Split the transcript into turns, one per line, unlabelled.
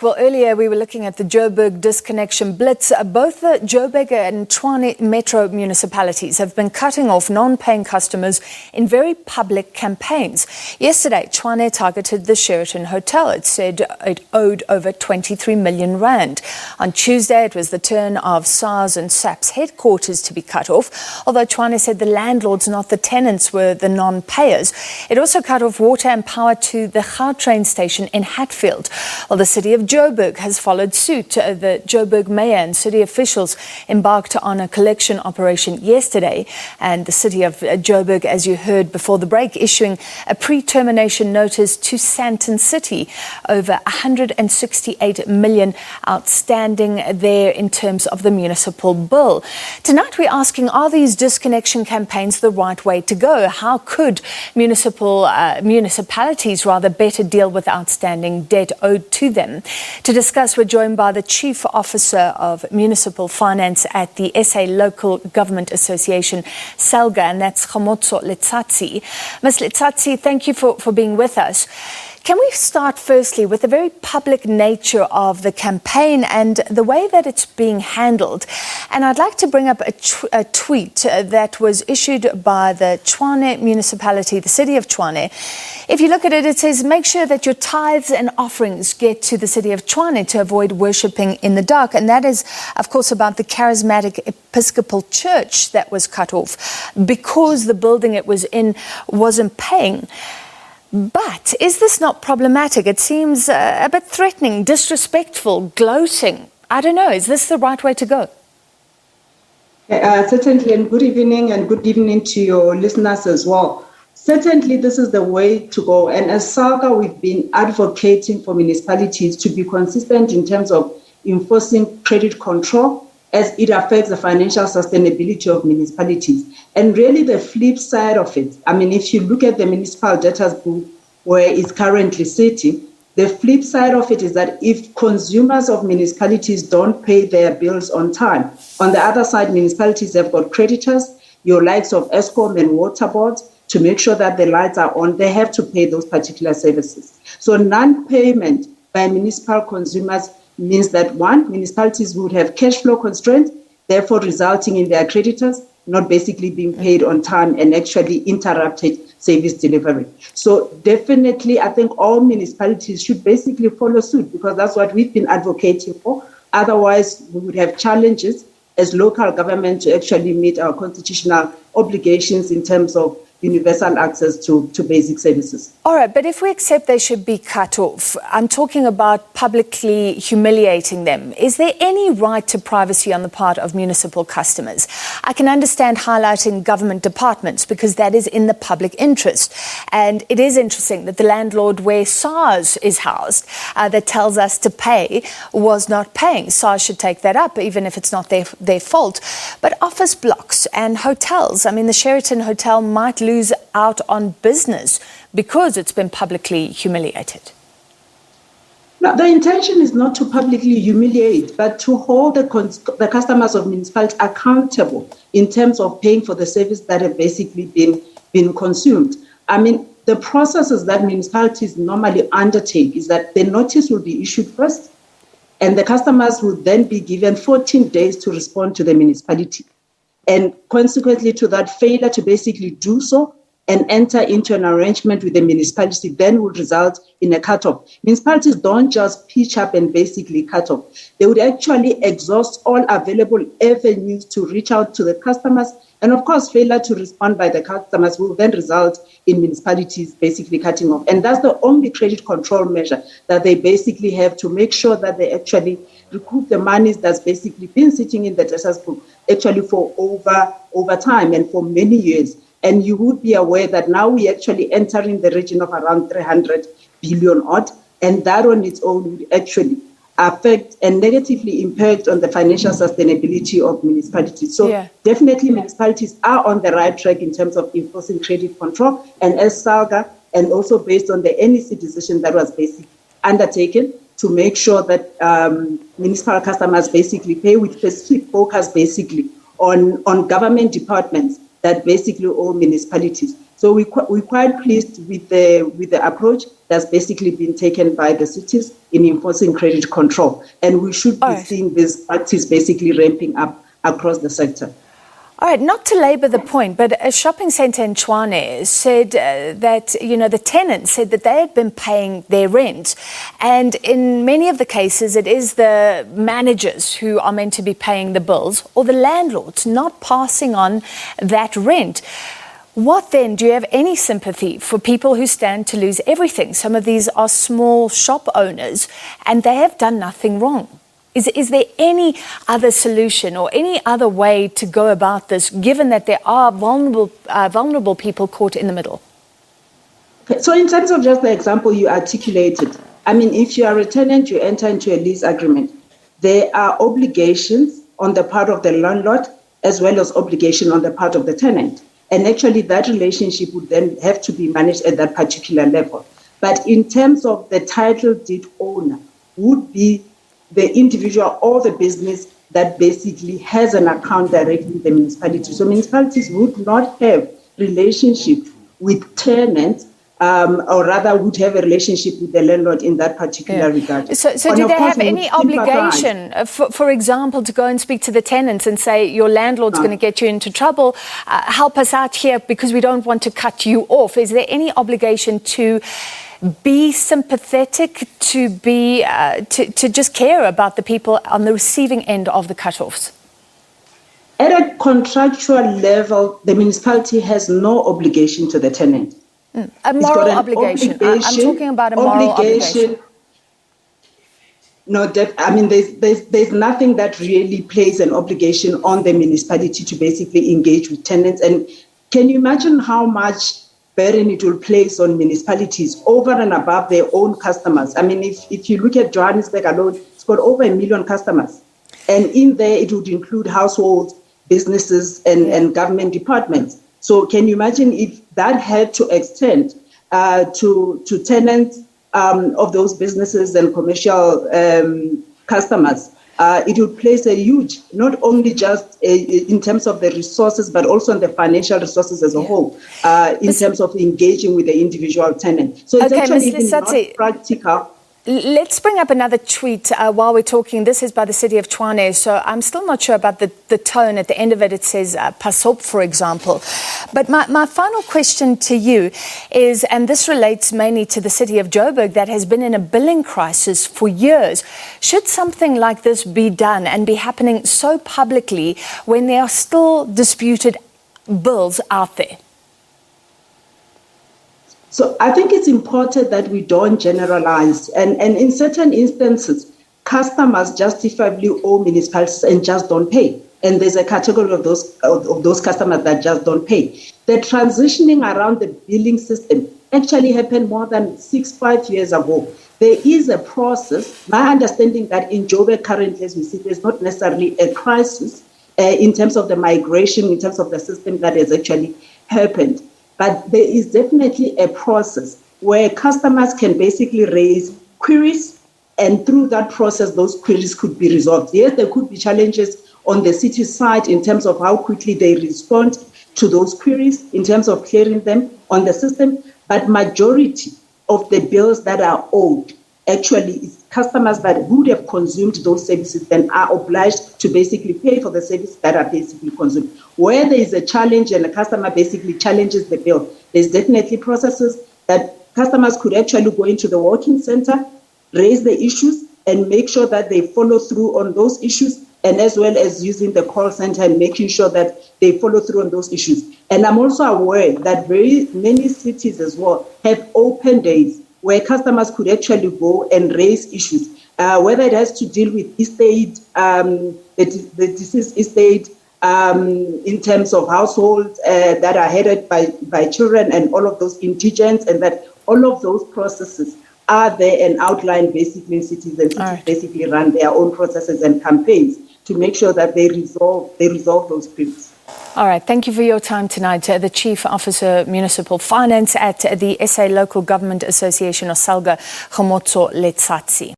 Well, earlier we were looking at the Joburg disconnection blitz. Both the Joburg and Tshwane metro municipalities have been cutting off non-paying customers in very public campaigns. Yesterday, Tshwane targeted the Sheraton Hotel. It said it owed over 23 million rand. On Tuesday, it was the turn of SARS and SAPS headquarters to be cut off, although Tshwane said the landlords, not the tenants, were the non-payers. It also cut off water and power to the Gautrain station in Hatfield. Well, the City of Joburg has followed suit. The Joburg mayor and city officials embarked on a collection operation yesterday, and the City of Joburg, as you heard before the break, issuing a pre-termination notice to Sandton City. Over 168 million outstanding there in terms of the municipal bill. Tonight we're asking, are these disconnection campaigns the right way to go? How could municipalities better deal with outstanding debt owed to them? To discuss, we're joined by the Chief Officer of Municipal Finance at the SA Local Government Association, SALGA, and that's Mpho Phalatse. Ms. Phalatse, thank you for being with us. Can we start firstly with the very public nature of the campaign and the way that it's being handled? And I'd like to bring up a tweet that was issued by the Tshwane municipality, the City of Tshwane. If you look at it, it says, make sure that your tithes and offerings get to the City of Tshwane to avoid worshipping in the dark. And that is, of course, about the charismatic Episcopal Church that was cut off because the building it was in wasn't paying. But is this not problematic? It seems a bit threatening, disrespectful, gloating. I don't know. Is this the right way to go?
Certainly, and good evening to your listeners as well. Certainly, this is the way to go. And as SALGA, we've been advocating for municipalities to be consistent in terms of enforcing credit control as it affects the financial sustainability of municipalities. And really the flip side of it, I mean, if you look at the municipal debtors book where it's currently sitting, the flip side of it is that if consumers of municipalities don't pay their bills on time, on the other side, municipalities have got creditors, your likes of Eskom and water boards, to make sure that the lights are on, they have to pay those particular services. So non-payment by municipal consumers means that, one, municipalities would have cash flow constraints, therefore resulting in their creditors not basically being paid on time and actually interrupted service delivery. So definitely, I think all municipalities should basically follow suit because that's what we've been advocating for. Otherwise, we would have challenges as local government to actually meet our constitutional obligations in terms of universal access to basic services. All
right, but if we accept they should be cut off, I'm talking about publicly humiliating them. Is there any right to privacy on the part of municipal customers? I can understand highlighting government departments because that is in the public interest. And it is interesting that the landlord where SARS is housed that tells us to pay was not paying. SARS should take that up, even if it's not their fault. But office blocks and hotels, I mean, the Sheraton Hotel might lose out on business because it's been publicly humiliated.
Now, the intention is not to publicly humiliate, but to hold the customers of municipalities accountable in terms of paying for the service that have basically been consumed. I mean, the processes that municipalities normally undertake is that the notice will be issued first, and the customers will then be given 14 days to respond to the municipality. And consequently to that, failure to basically do so and enter into an arrangement with the municipality then would result in a cut-off. Municipalities don't just pitch up and basically cut off. They would actually exhaust all available avenues to reach out to the customers. And of course, failure to respond by the customers will then result in municipalities basically cutting off. And that's the only credit control measure that they basically have to make sure that they actually recoup the monies that's basically been sitting in the debtors book actually for over time and for many years. And you would be aware that now we actually entering the region of around 300 billion odd, and that on its own would actually affect and negatively impact on the financial sustainability of municipalities. So definitely municipalities are on the right track in terms of enforcing credit control. And as SALGA, and also based on the NEC decision that was basically undertaken to make sure that municipal customers basically pay with specific focus basically on government departments that basically owe municipalities. So we're quite pleased with the approach that's basically been taken by the cities in enforcing credit control. And we should be seeing this practice basically ramping up across the sector.
All right, not to labour the point, but a shopping centre in Tshwane said that, the tenants said that they had been paying their rent. And in many of the cases, it is the managers who are meant to be paying the bills or the landlords not passing on that rent. What then? Do you have any sympathy for people who stand to lose everything? Some of these are small shop owners and they have done nothing wrong. Is there any other solution or any other way to go about this, given that there are vulnerable people caught in the middle?
Okay, so in terms of just the example you articulated, I mean, if you are a tenant, you enter into a lease agreement. There are obligations on the part of the landlord as well as obligation on the part of the tenant. And actually that relationship would then have to be managed at that particular level. But in terms of the title deed owner would be the individual or the business that basically has an account directly with the municipality. So municipalities would not have relationship with tenants, or rather would have a relationship with the landlord in that particular regard.
So do they have any obligation, for example, to go and speak to the tenants and say, your landlord's going to get you into trouble, help us out here because we don't want to cut you off? Is there any obligation to be sympathetic, to be to just care about the people on the receiving end of the cut-offs?
At a contractual level, the municipality has no obligation to the tenant.
A moral obligation. I'm talking about a moral obligation.
No, I mean, there's nothing that really places an obligation on the municipality to basically engage with tenants. And can you imagine how much burden it will place on municipalities over and above their own customers? I mean, if you look at Johannesburg alone, it's got over 1 million customers. And in there, it would include households, businesses, and government departments. So can you imagine if that had to extend to tenants of those businesses and commercial customers? It would place a huge, not only just in terms of the resources, but also in the financial resources as a whole, in terms of engaging with the individual tenant. So it's actually even not practical.
Let's bring up another tweet while we're talking. This is by the City of Tshwane, so I'm still not sure about the tone. At the end of it, it says PASOP, for example. But my final question to you is, and this relates mainly to the City of Joburg that has been in a billing crisis for years. Should something like this be done and be happening so publicly when there are still disputed bills out there?
So I think it's important that we don't generalize. And in certain instances, customers justifiably owe municipalities and just don't pay. And there's a category of those customers that just don't pay. The transitioning around the billing system actually happened more than 5 years ago. There is a process. My understanding that in Joburg currently, as we see, there's not necessarily a crisis in terms of the migration, in terms of the system that has actually happened. But there is definitely a process where customers can basically raise queries, and through that process, those queries could be resolved. Yes, there could be challenges on the city side in terms of how quickly they respond to those queries, in terms of clearing them on the system, but majority of the bills that are owed actually is customers that would have consumed those services and are obliged to basically pay for the services that are basically consumed. Where there is a challenge and a customer basically challenges the bill, there's definitely processes that customers could actually go into the working center, raise the issues, and make sure that they follow through on those issues, and as well as using the call center and making sure that they follow through on those issues. And I'm also aware that very many cities as well have open days where customers could actually go and raise issues, whether it has to deal with estate, the deceased estate, in terms of households that are headed by children and all of those indigents, and that all of those processes are there and outlined basically in cities, and cities basically run their own processes and campaigns to make sure that they resolve those queries.
All right, thank you for your time tonight. The Chief Officer Municipal Finance at the SA Local Government Association, Mpho Phalatse.